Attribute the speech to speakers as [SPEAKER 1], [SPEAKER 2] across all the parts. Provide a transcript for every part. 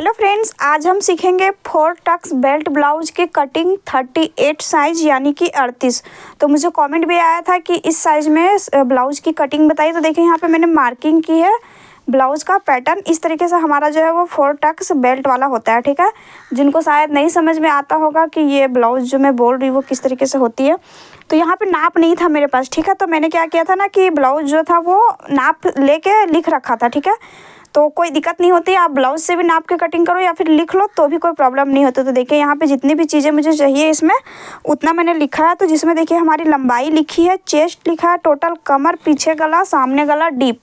[SPEAKER 1] Hello friends, आज हम सीखेंगे 4 टक्स बेल्ट ब्लाउज की कटिंग 38 साइज़ यानी कि 38। तो मुझे कमेंट भी आया था कि इस साइज़ में ब्लाउज़ की कटिंग बताइए। तो देखिए यहाँ पे मैंने मार्किंग की है। ब्लाउज़ का पैटर्न इस तरीके से हमारा जो है वो 4 टक्स बेल्ट वाला होता है, ठीक है। जिनको शायद नहीं समझ में आता होगा कि ये ब्लाउज़ जो मैं बोल रही हूँ वो किस तरीके से होती है। तो यहाँ पे नाप नहीं था मेरे पास, ठीक है। तो मैंने क्या किया था ना कि ब्लाउज़ जो था वो नाप लेके लिख रखा था, ठीक है। तो कोई दिक्कत नहीं होती, आप ब्लाउज से भी नाप के कटिंग करो या फिर लिख लो तो भी कोई प्रॉब्लम नहीं होती। तो देखिए यहाँ पे जितनी भी चीज़ें मुझे चाहिए इसमें उतना मैंने लिखा है। तो जिसमें देखिए हमारी लंबाई लिखी है, चेस्ट लिखा है, टोटल कमर, पीछे गला, सामने गला, डीप,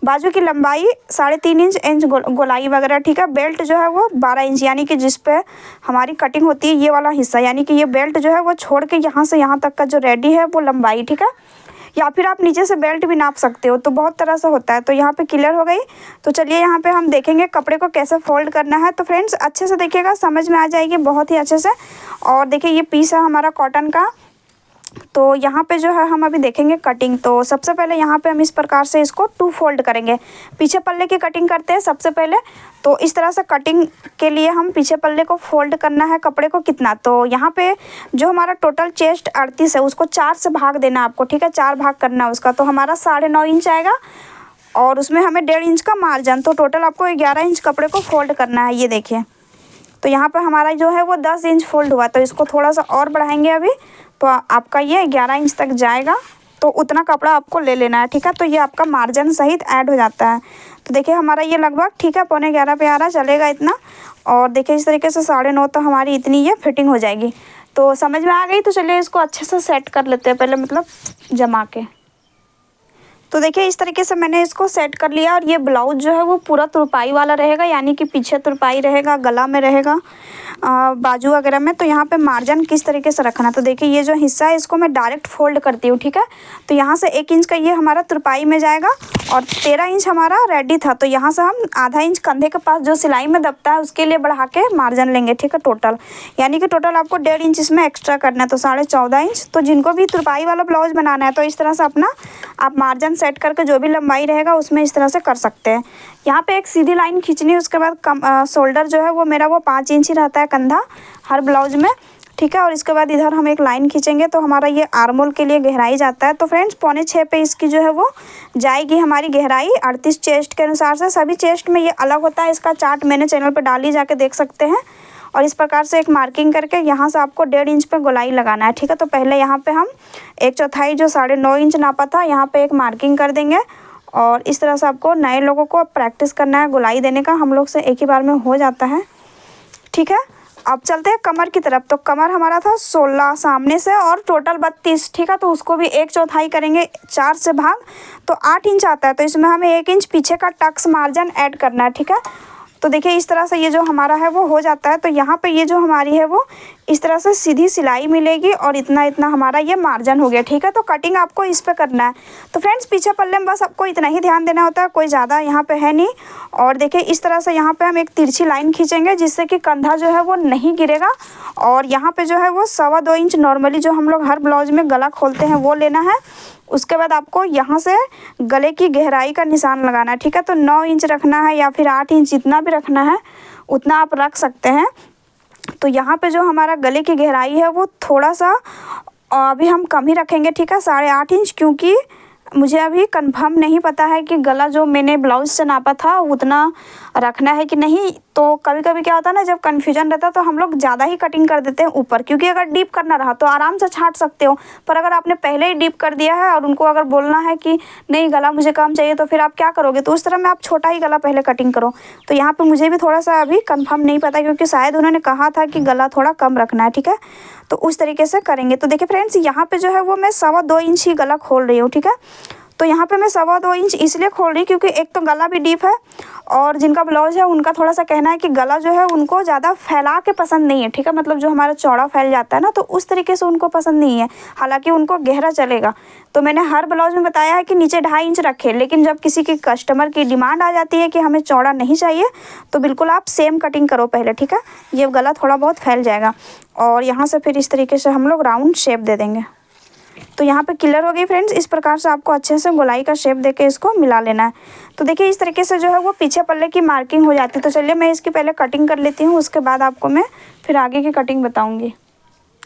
[SPEAKER 1] बाजू की लंबाई 3.5 इंच गोलाई वगैरह, ठीक है। बेल्ट जो है वो 12 इंच यानी कि जिस पे हमारी कटिंग होती है ये वाला हिस्सा, यानी कि ये बेल्ट जो है वो छोड़ के यहाँ से यहाँ तक का जो रेडी है वो लंबाई, ठीक है। या फिर आप नीचे से बेल्ट भी नाप सकते हो, तो बहुत तरह से होता है। तो यहाँ पे क्लियर हो गई। तो चलिए यहाँ पे हम देखेंगे कपड़े को कैसे फोल्ड करना है। तो फ्रेंड्स अच्छे से देखिएगा, समझ में आ जाएगी बहुत ही अच्छे से। और देखिए ये पीस है हमारा कॉटन का। तो यहाँ पे जो है हम अभी देखेंगे कटिंग। तो सबसे पहले यहाँ पे हम इस प्रकार से इसको 2 फोल्ड करेंगे। पीछे पल्ले की कटिंग करते हैं सबसे पहले। तो इस तरह से कटिंग के लिए हम पीछे पल्ले को फोल्ड करना है कपड़े को कितना, तो यहाँ पे जो हमारा टोटल चेस्ट 38 है उसको 4 से भाग देना आपको, ठीक है। 4 भाग करना है उसका, तो हमारा 9.5 इंच आएगा और उसमें हमें 1.5 इंच का मार्जिन। तो टोटल आपको 11 इंच कपड़े को फोल्ड करना है। ये देखिए, तो यहाँ पर हमारा जो है वो 10 इंच फोल्ड हुआ। तो इसको थोड़ा सा और बढ़ाएंगे अभी, तो आपका ये 11 इंच तक जाएगा। तो उतना कपड़ा आपको ले लेना है, ठीक है। तो ये आपका मार्जिन सहित ऐड हो जाता है। तो देखिए हमारा ये लगभग, ठीक है, 11:15 पे आ रहा, चलेगा इतना। और देखिए इस तरीके से 9.5 तो हमारी इतनी ये फिटिंग हो जाएगी। तो समझ में आ गई। तो चलिए इसको अच्छे से सेट कर लेते हैं पहले, मतलब जमा के। तो देखिए इस तरीके से मैंने इसको सेट कर लिया। और ये ब्लाउज जो है वो पूरा तुरपाई वाला रहेगा, यानी कि पीछे तुरपाई रहेगा, गला में रहेगा, बाजू वगैरह में। तो यहाँ पे मार्जिन किस तरीके से रखना, तो देखिए ये जो हिस्सा है इसको मैं डायरेक्ट फोल्ड करती हूँ, ठीक है। तो यहाँ से 1 इंच का ये हमारा तुरपाई में जाएगा और 13 इंच हमारा रेडी था। तो यहाँ से हम आधा इंच कंधे के पास जो सिलाई में दबता है उसके लिए बढ़ा के मार्जिन लेंगे, ठीक है। टोटल यानी कि टोटल आपको 1.5 इंच इसमें एक्स्ट्रा करना है, तो 14.5 इंच। तो जिनको भी तुरपाई वाला ब्लाउज बनाना है तो इस तरह से अपना आप मार्जिन सेट करके जो भी लंबाई रहेगा उसमें इस तरह से कर सकते हैं। यहाँ पे एक सीधी लाइन खींचनी है। उसके बाद शोल्डर जो है वो मेरा वो 5 इंच ही रहता है कंधा हर ब्लाउज में, ठीक है। और इसके बाद इधर हम एक लाइन खींचेंगे तो हमारा ये आर्मोल के लिए गहराई जाता है। तो फ्रेंड्स 5.25 पे इसकी जो है वो जाएगी हमारी गहराई 38 चेस्ट के अनुसार से। सभी चेस्ट में ये अलग होता है, इसका चार्ट मैंने चैनल पर डाली, जाके देख सकते हैं। और इस प्रकार से एक मार्किंग करके यहाँ से आपको 1.5 इंच पे गोलाई लगाना है, ठीक है। तो पहले यहाँ पे हम 1/4 जो 9.5 इंच नापा था यहाँ पे एक मार्किंग कर देंगे। और इस तरह से आपको नए लोगों को प्रैक्टिस करना है गोलाई देने का, हम लोग से एक ही बार में हो जाता है, ठीक है। अब चलते हैं कमर की तरफ। तो कमर हमारा था 16 सामने से और टोटल 32, ठीक है। तो उसको भी 1/4 करेंगे 4 से भाग, तो 8 इंच आता है। तो इसमें हमें 1 इंच पीछे का टक्स मार्जिन ऐड करना है, ठीक है। तो देखिए इस तरह से ये जो हमारा है वो हो जाता है। तो यहाँ पे ये जो हमारी है वो इस तरह से सीधी सिलाई मिलेगी और इतना इतना हमारा ये मार्जिन हो गया, ठीक है। तो कटिंग आपको इस पे करना है। तो फ्रेंड्स पीछे पल्ले में बस आपको इतना ही ध्यान देना होता है, कोई ज़्यादा यहाँ पे है नहीं। और देखिए इस तरह से यहाँ पे हम एक तिरछी लाइन खींचेंगे जिससे कि कंधा जो है वो नहीं गिरेगा। और यहाँ पे जो है वो 2.25 इंच नॉर्मली जो हम लोग हर ब्लाउज में गला खोलते हैं वो लेना है। उसके बाद आपको यहाँ से गले की गहराई का निशान लगाना है, ठीक है। तो 9 इंच रखना है या फिर 8 इंच, जितना भी रखना है उतना आप रख सकते हैं। तो यहाँ पे जो हमारा गले की गहराई है वो थोड़ा सा अभी हम कम ही रखेंगे, ठीक है, 8.5 इंच, क्योंकि मुझे अभी कंफर्म नहीं पता है कि गला जो मैंने ब्लाउज से नापा था उतना रखना है कि नहीं। तो कभी कभी क्या होता है ना, जब कन्फ्यूजन रहता है तो हम लोग ज़्यादा ही कटिंग कर देते हैं ऊपर, क्योंकि अगर डीप करना रहा तो आराम से छांट सकते हो। पर अगर आपने पहले ही डीप कर दिया है और उनको अगर बोलना है कि नहीं गला मुझे कम चाहिए, तो फिर आप क्या करोगे, तो उस तरह में आप छोटा ही गला पहले कटिंग करो। तो यहाँ पर मुझे भी थोड़ा सा अभी कन्फर्म नहीं पता, क्योंकि शायद उन्होंने कहा था कि गला थोड़ा कम रखना है, ठीक है। तो उस तरीके से करेंगे। तो देखिए फ्रेंड्स यहाँ पे जो है वो मैं 2.25 इंच ही गला खोल रही हूँ, ठीक है। तो यहाँ पे मैं 2.25 इंच इसलिए खोल रही क्योंकि एक तो गला भी डीप है और जिनका ब्लाउज है उनका थोड़ा सा कहना है कि गला जो है उनको ज़्यादा फैला के पसंद नहीं है, ठीक है। मतलब जो हमारा चौड़ा फैल जाता है ना, तो उस तरीके से उनको पसंद नहीं है, हालांकि उनको गहरा चलेगा। तो मैंने हर ब्लाउज में बताया है कि नीचे 2.5 इंच रखें, लेकिन जब किसी की कस्टमर की डिमांड आ जाती है कि हमें चौड़ा नहीं चाहिए तो बिल्कुल आप सेम कटिंग करो पहले, ठीक है। ये गला थोड़ा बहुत फैल जाएगा और यहाँ से फिर इस तरीके से हम लोग राउंड शेप दे देंगे। तो यहाँ पे क्लियर हो गई फ्रेंड्स। इस प्रकार से आपको अच्छे से गोलाई का शेप देके इसको मिला लेना है। तो देखिए इस तरीके से जो है वो पीछे पल्ले की मार्किंग हो जाती है। तो चलिए मैं इसकी पहले कटिंग कर लेती हूँ, उसके बाद आपको मैं फिर आगे की कटिंग बताऊँगी।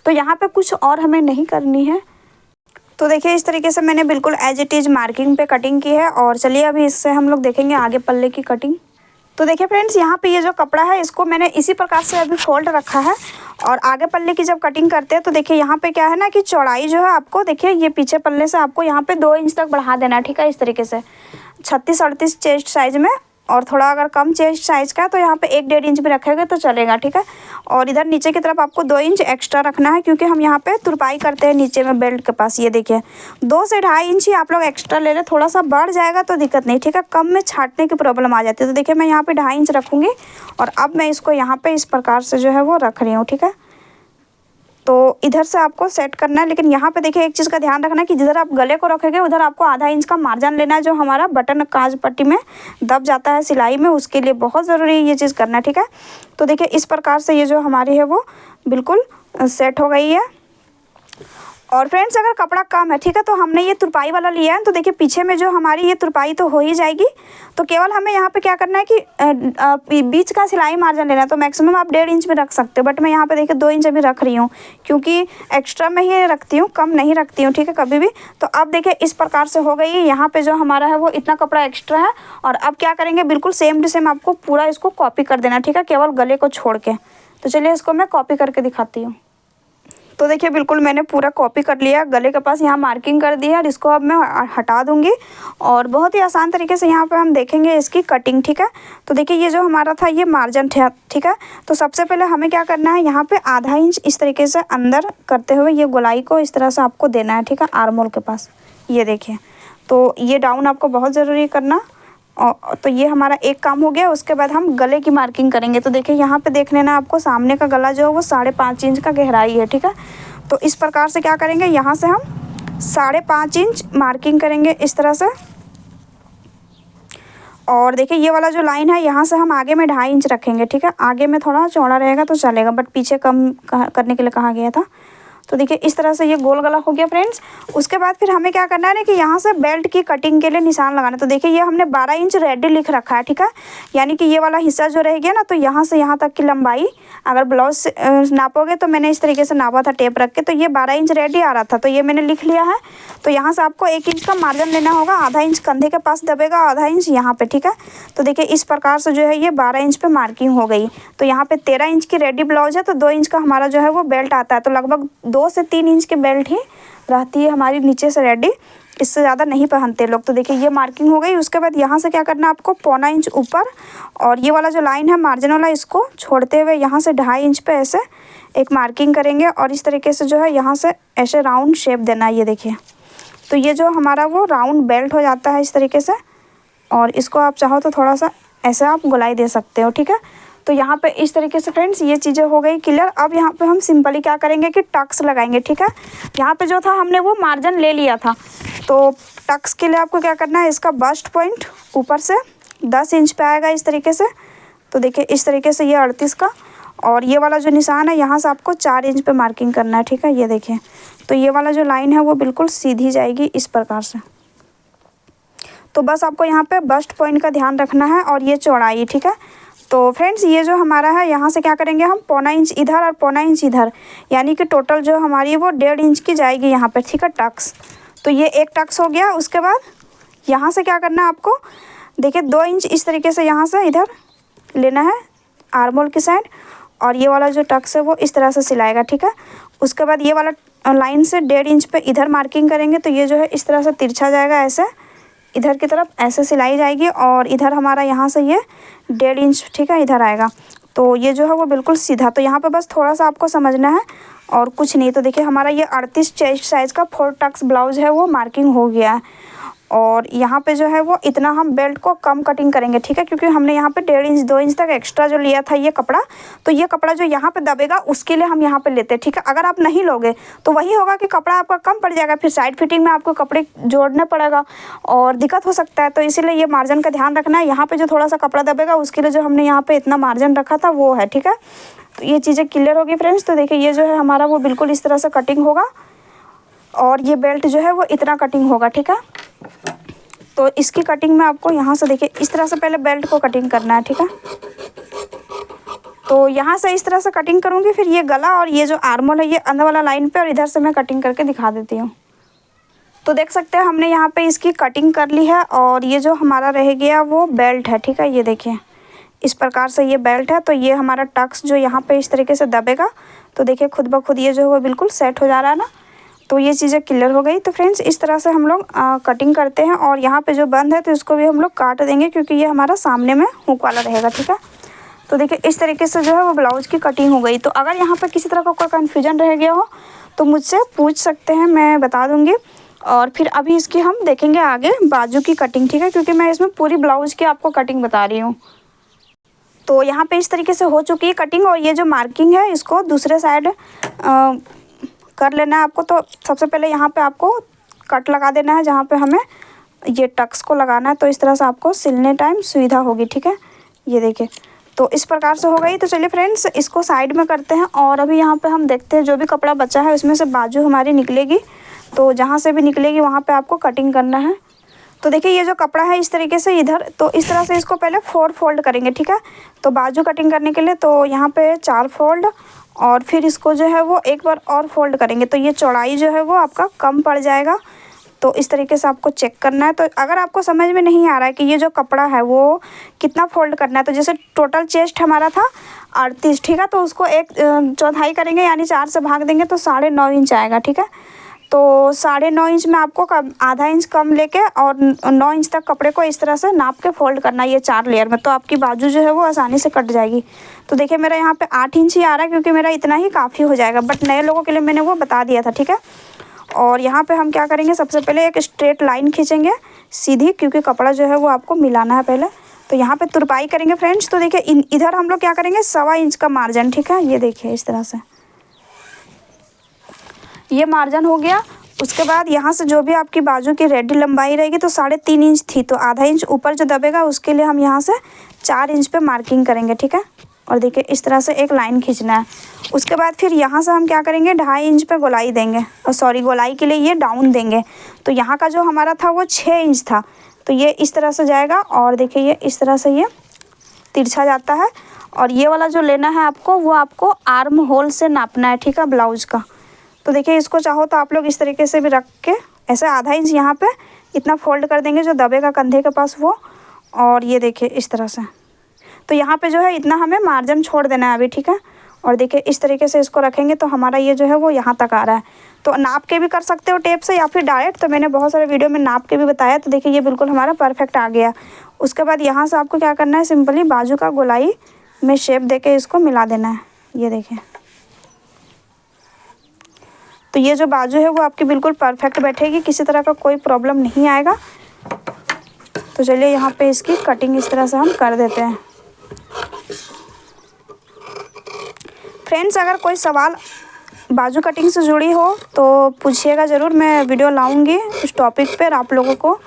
[SPEAKER 1] तो यहाँ पे कुछ और हमें नहीं करनी है। तो देखिए इस तरीके से मैंने बिल्कुल एज इट इज़ मार्किंग पे कटिंग की है। और चलिए अभी इससे हम लोग देखेंगे आगे पल्ले की कटिंग। तो देखिए फ्रेंड्स यहाँ पे ये जो कपड़ा है इसको मैंने इसी प्रकार से अभी फोल्ड रखा है। और आगे पल्ले की जब कटिंग करते हैं तो देखिए यहाँ पे क्या है ना कि चौड़ाई जो है आपको देखिए ये पीछे पल्ले से आपको यहाँ पे 2 इंच तक बढ़ा देना है, ठीक है। इस तरीके से 36-38 चेस्ट साइज में, और थोड़ा अगर कम चेस्ट साइज़ का है तो यहाँ पे 1-1.5 इंच भी रखेंगे तो चलेगा, ठीक है। और इधर नीचे की तरफ आपको 2 इंच एक्स्ट्रा रखना है, क्योंकि हम यहाँ पे तुरपाई करते हैं नीचे में बेल्ट के पास। ये देखिए 2 से 2.5 इंच ही आप लोग एक्स्ट्रा ले लें। थोड़ा सा बढ़ जाएगा तो दिक्कत नहीं, ठीक है। कम में छाटने की प्रॉब्लम आ जाती है। तो देखिए मैं यहाँ पे 2.5 इंच रखूँगी और अब मैं इसको यहाँ पे इस प्रकार से जो है वो रख रही हूँ, ठीक है। तो इधर से आपको सेट करना है, लेकिन यहाँ पे देखिए एक चीज़ का ध्यान रखना है कि जिधर आप गले को रखेंगे उधर आपको आधा इंच का मार्जिन लेना है, जो हमारा बटन काज पट्टी में दब जाता है सिलाई में, उसके लिए बहुत ज़रूरी है ये चीज़ करना, ठीक है। तो देखिए इस प्रकार से ये जो हमारी है वो बिल्कुल सेट हो गई है। और फ्रेंड्स अगर कपड़ा कम है, ठीक है, तो हमने ये तुरपाई वाला लिया है, तो देखिए पीछे में जो हमारी ये तुरपाई तो हो ही जाएगी। तो केवल हमें यहाँ पे क्या करना है कि बीच का सिलाई मार्जिन लेना है। तो मैक्सिमम आप 1.5 इंच भी रख सकते हो, बट मैं यहाँ पे देखिए 2 इंच अभी रख रही हूँ, क्योंकि एक्स्ट्रा में ही रखती हूँ, कम नहीं रखती हूँ, ठीक है, कभी भी। तो अब देखिए इस प्रकार से हो गई है। यहाँ पे जो हमारा है वो इतना कपड़ा एक्स्ट्रा है। और अब क्या करेंगे, बिल्कुल सेम टू सेम आपको पूरा इसको कॉपी कर देना, ठीक है, केवल गले को छोड़ के। तो चलिए इसको मैं कॉपी करके दिखाती हूँ। तो देखिए बिल्कुल मैंने पूरा कॉपी कर लिया, गले के पास यहाँ मार्किंग कर दी है, और इसको अब मैं हटा दूँगी। और बहुत ही आसान तरीके से यहाँ पे हम देखेंगे इसकी कटिंग, ठीक है। तो देखिए ये जो हमारा था ये मार्जिन था, ठीक है। तो सबसे पहले हमें क्या करना है, यहाँ पे आधा इंच इस तरीके से अंदर करते हुए ये गोलाई को इस तरह से आपको देना है, ठीक है, आर्म होल के पास। ये देखिए तो ये डाउन आपको बहुत ज़रूरी करना। और तो ये हमारा एक काम हो गया। उसके बाद हम गले की मार्किंग करेंगे। तो देखिए यहाँ पे देख लेना आपको, सामने का गला जो है वो 5.5 इंच का गहराई है, ठीक है। तो इस प्रकार से क्या करेंगे, यहाँ से हम 5.5 इंच मार्किंग करेंगे इस तरह से। और देखिए ये वाला जो लाइन है यहाँ से हम आगे में 2.5 इंच रखेंगे, ठीक है। आगे में थोड़ा चौड़ा रहेगा तो चलेगा, बट पीछे कम करने के लिए कहा गया था। तो देखिए इस तरह से ये गोल गला हो गया फ्रेंड्स। उसके बाद फिर हमें क्या करना है ना कि यहाँ से बेल्ट की कटिंग के लिए निशान लगाना। तो देखिए ये हमने 12 इंच रेडी लिख रखा है, ठीक है। यानी कि ये वाला हिस्सा जो रह गया ना, तो यहाँ से यहाँ तक की लंबाई अगर ब्लाउज से नापोगे तो मैंने इस तरीके से नापा था टेप रख के, तो ये 12 इंच रेडी आ रहा था, तो ये मैंने लिख लिया है। तो यहाँ से आपको 1 इंच का मार्जिन लेना होगा, आधा इंच कंधे के पास दबेगा, आधा इंच यहाँ पे, ठीक है। तो देखिए इस प्रकार से जो है ये 12 इंच पे मार्किंग हो गई। तो यहाँ पे 13 इंच की रेडी ब्लाउज है, तो 2 इंच का हमारा जो है वो बेल्ट आता है। तो लगभग 2 से 3 इंच की बेल्ट ही रहती है हमारी नीचे से रेडी, इससे ज़्यादा नहीं पहनते लोग। तो देखिए ये मार्किंग हो गई। उसके बाद यहाँ से क्या करना है आपको, 1.25 इंच ऊपर, और ये वाला जो लाइन है मार्जिन वाला, इसको छोड़ते हुए यहाँ से 2.5 इंच पे ऐसे एक मार्किंग करेंगे। और इस तरीके से जो है यहाँ से ऐसे राउंड शेप देना है। ये देखिए तो ये जो हमारा वो राउंड बेल्ट हो जाता है इस तरीके से। और इसको आप चाहो तो थोड़ा सा ऐसे आप गोलाई दे सकते हो, ठीक है। तो यहाँ पे इस तरीके से फ्रेंड्स ये चीज़ें हो गई क्लियर। अब यहाँ पे हम सिंपली क्या करेंगे कि टक्स लगाएंगे, ठीक है। यहाँ पे जो था हमने वो मार्जिन ले लिया था, तो टक्स के लिए आपको क्या करना है, इसका बस्ट पॉइंट ऊपर से 10 इंच पे आएगा इस तरीके से। तो देखिए इस तरीके से ये 38 का, और ये वाला जो निशान है यहाँ से आपको 4 इंच पे मार्किंग करना है, ठीक है। ये देखिए तो ये वाला जो लाइन है वो बिल्कुल सीधी जाएगी इस प्रकार से। तो बस आपको यहाँ पे बस्ट पॉइंट का ध्यान रखना है, और ये चौड़ाई, ठीक है। तो फ्रेंड्स ये जो हमारा है यहाँ से क्या करेंगे हम, 1.25 इंच इधर और 1.25 इंच इधर, यानी कि टोटल जो हमारी वो 1.5 इंच की जाएगी यहाँ पे, ठीक है, टक्स। तो ये एक टक्स हो गया। उसके बाद यहाँ से क्या करना है आपको, देखिए 2 इंच इस तरीके से यहाँ से इधर लेना है आर्म होल की साइड, और ये वाला जो टक्स है वो इस तरह से सिलाएगा, ठीक है। उसके बाद ये वाला लाइन से 1.5 इंच पे इधर मार्किंग करेंगे, तो ये जो है इस तरह से तिरछा जाएगा, ऐसे इधर की तरफ ऐसे सिलाई जाएगी, और इधर हमारा यहाँ से ये 1.5 इंच, ठीक है, इधर आएगा। तो ये जो है वो बिल्कुल सीधा। तो यहाँ पे बस थोड़ा सा आपको समझना है और कुछ नहीं। तो देखिए हमारा ये 38 चेस्ट साइज़ का 4 टक्स ब्लाउज है वो मार्किंग हो गया है। और यहाँ पे जो है वो इतना हम बेल्ट को कम कटिंग करेंगे, ठीक है, क्योंकि हमने यहाँ पे 1.5 इंच 2 इंच तक एक्स्ट्रा जो लिया था ये कपड़ा, तो ये कपड़ा जो यहाँ पे दबेगा उसके लिए हम यहाँ पे लेते हैं, ठीक है। अगर आप नहीं लोगे तो वही होगा कि कपड़ा आपका कम पड़ जाएगा, फिर साइड फिटिंग में आपको कपड़े जोड़ना पड़ेगा और दिक्कत हो सकता है। तो इसीलिए ये मार्जिन का ध्यान रखना है। यहाँ पर जो थोड़ा सा कपड़ा दबेगा उसके लिए जो हमने यहाँ पर इतना मार्जिन रखा था वो है, ठीक है। तो ये चीज़ें क्लियर होगी फ्रेंड्स। तो देखिए ये जो है हमारा वो बिल्कुल इस तरह से कटिंग होगा। और ये बेल्ट जो है वो इतना कटिंग होगा, ठीक है। तो इसकी कटिंग में आपको यहाँ से देखिए इस तरह से पहले बेल्ट को कटिंग करना है, ठीक है। तो यहाँ से इस तरह से कटिंग करूँगी, फिर ये गला और ये जो आर्मोल है ये अंदर वाला लाइन पे, और इधर से मैं कटिंग करके दिखा देती हूँ। तो देख सकते हैं हमने यहाँ पे इसकी कटिंग कर ली है, और ये जो हमारा रह गया वो बेल्ट है, ठीक है। ये देखिए इस प्रकार से ये बेल्ट है। तो ये हमारा टक्स जो यहाँ पे इस तरीके से दबेगा, तो देखिए खुद ब खुद ये जो है वो बिल्कुल सेट हो जा रहा है ना। तो ये चीज़ें क्लियर हो गई। तो फ्रेंड्स इस तरह से हम लोग कटिंग करते हैं, और यहाँ पे जो बंद है तो इसको भी हम लोग काट देंगे, क्योंकि ये हमारा सामने में हुक वाला रहेगा, ठीक है। तो देखिए इस तरीके से जो है वो ब्लाउज़ की कटिंग हो गई। तो अगर यहाँ पर किसी तरह का कोई कन्फ्यूजन रह गया हो तो मुझसे पूछ सकते हैं, मैं बता दूँगी। और फिर अभी इसकी हम देखेंगे आगे बाजू की कटिंग, ठीक है, क्योंकि मैं इसमें पूरी ब्लाउज़ की आपको कटिंग बता रही हूँ। तो यहाँ पे इस तरीके से हो चुकी है कटिंग, और ये जो मार्किंग है इसको दूसरे साइड कर लेना है आपको। तो सबसे पहले यहाँ पे आपको कट लगा देना है, जहाँ पे हमें ये टक्स को लगाना है। तो इस तरह से आपको सिलने टाइम सुविधा होगी, ठीक है। ये देखिए तो इस प्रकार से हो गई। तो चलिए फ्रेंड्स इसको साइड में करते हैं, और अभी यहाँ पे हम देखते हैं जो भी कपड़ा बचा है उसमें से बाजू हमारी निकलेगी। तो जहाँ से भी निकलेगी वहाँ पे आपको कटिंग करना है। तो देखिए ये जो कपड़ा है इस तरीके से इधर, तो इस तरह से इसको पहले 4 फोल्ड करेंगे, ठीक है। तो बाजू कटिंग करने के लिए तो यहाँ पे 4 फोल्ड, और फिर इसको जो है वो एक बार और फोल्ड करेंगे, तो ये चौड़ाई जो है वो आपका कम पड़ जाएगा। तो इस तरीके से आपको चेक करना है। तो अगर आपको समझ में नहीं आ रहा है कि ये जो कपड़ा है वो कितना फोल्ड करना है, तो जैसे टोटल चेस्ट हमारा था 38, ठीक है। तो उसको 1/4 करेंगे, यानी 4 से भाग देंगे तो 9.5 इंच आएगा, ठीक है। तो 9.5 इंच में आपको आधा इंच कम लेके और 9 इंच तक कपड़े को इस तरह से नाप के फोल्ड करना है, ये 4 लेयर में। तो आपकी बाजू जो है वो आसानी से कट जाएगी। तो देखिए मेरा यहाँ पे 8 इंच ही आ रहा है, क्योंकि मेरा इतना ही काफ़ी हो जाएगा, बट नए लोगों के लिए मैंने वो बता दिया था, ठीक है। और यहाँ पे हम क्या करेंगे, सबसे पहले एक स्ट्रेट लाइन खींचेंगे सीधी, क्योंकि कपड़ा जो है वो आपको मिलाना है पहले। तो यहाँ पे तुरपाई करेंगे फ्रेंड्स। तो देखिए इधर हम लोग क्या करेंगे 1.25 इंच का मार्जिन, ठीक है। ये देखिए इस तरह से ये मार्जिन हो गया। उसके बाद यहाँ से जो भी आपकी बाजू की रेडी लंबाई रहेगी, तो 3.5 इंच थी, तो आधा इंच ऊपर जो दबेगा उसके लिए हम यहाँ से 4 इंच पे मार्किंग करेंगे, ठीक है। और देखिए इस तरह से एक लाइन खींचना है। उसके बाद फिर यहाँ से हम क्या करेंगे 2.5 इंच पे गोलाई देंगे, और सॉरी गोलाई के लिए ये डाउन देंगे। तो यहाँ का जो हमारा था वो 6 इंच था, तो ये इस तरह से जाएगा। और देखिए ये इस तरह से ये तिरछा जाता है। और ये वाला जो लेना है आपको वो आपको आर्म होल से नापना है, ठीक है, ब्लाउज़ का। तो देखिए इसको चाहो तो आप लोग इस तरीके से भी रख के ऐसे आधा इंच यहाँ पे इतना फोल्ड कर देंगे जो दबेगा कंधे के पास वो। और ये देखिए इस तरह से, तो यहाँ पे जो है इतना हमें मार्जिन छोड़ देना है अभी, ठीक है। और देखिए इस तरीके से इसको रखेंगे तो हमारा ये जो है वो यहाँ तक आ रहा है। तो नाप के भी कर सकते हो टेप से, या फिर डायरेक्ट। तो मैंने बहुत सारे वीडियो में नाप के भी बताया। तो देखिए ये बिल्कुल हमारा परफेक्ट आ गया। उसके बाद यहाँ से आपको क्या करना है, सिंपली बाजू का गोलाई में शेप दे के इसको मिला देना है। ये देखिए तो ये जो बाजू है वो आपकी बिल्कुल परफेक्ट बैठेगी, किसी तरह का कोई प्रॉब्लम नहीं आएगा। तो चलिए यहाँ पे इसकी कटिंग इस तरह से हम कर देते हैं। फ्रेंड्स अगर कोई सवाल बाजू कटिंग से जुड़ी हो तो पूछिएगा ज़रूर, मैं वीडियो लाऊंगी उस टॉपिक पर, आप लोगों को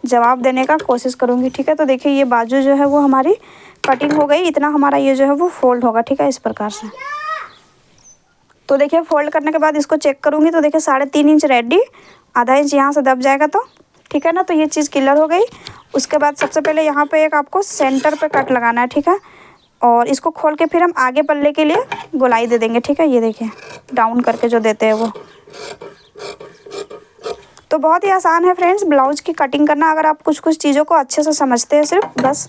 [SPEAKER 1] जवाब देने का कोशिश करूँगी, ठीक है। तो देखिए ये बाजू जो है वो हमारी कटिंग हो गई, इतना हमारा ये जो है वो फोल्ड होगा, ठीक है, इस प्रकार से। तो देखिए फोल्ड करने के बाद इसको चेक करूँगी, तो देखिए 3.5 इंच रेडी, आधा इंच यहाँ से दब जाएगा, तो ठीक है ना। तो ये चीज़ क्लियर हो गई। उसके बाद सबसे पहले यहाँ पे एक आपको सेंटर पे कट लगाना है, ठीक है। और इसको खोल के फिर हम आगे पल्ले के लिए गोलाई दे देंगे, ठीक है। ये देखिए डाउन करके जो देते हैं वो। तो बहुत ही आसान है फ्रेंड्स ब्लाउज की कटिंग करना, अगर आप कुछ कुछ चीज़ों को अच्छे से समझते हैं सिर्फ, बस।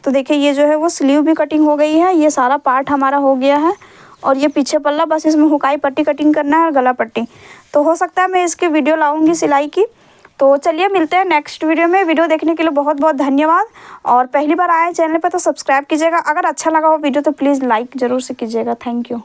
[SPEAKER 1] तो देखिए ये जो है वो स्लीव भी कटिंग हो गई है, ये सारा पार्ट हमारा हो गया है। और ये पीछे पल्ला, बस इसमें हुकाई पट्टी कटिंग करना है और गला पट्टी। तो हो सकता है मैं इसकी वीडियो लाऊंगी सिलाई की। तो चलिए मिलते हैं नेक्स्ट वीडियो में। वीडियो देखने के लिए बहुत बहुत धन्यवाद। और पहली बार आए चैनल पर तो सब्सक्राइब कीजिएगा। अगर अच्छा लगा हो वीडियो तो प्लीज़ लाइक ज़रूर से कीजिएगा। Thank you.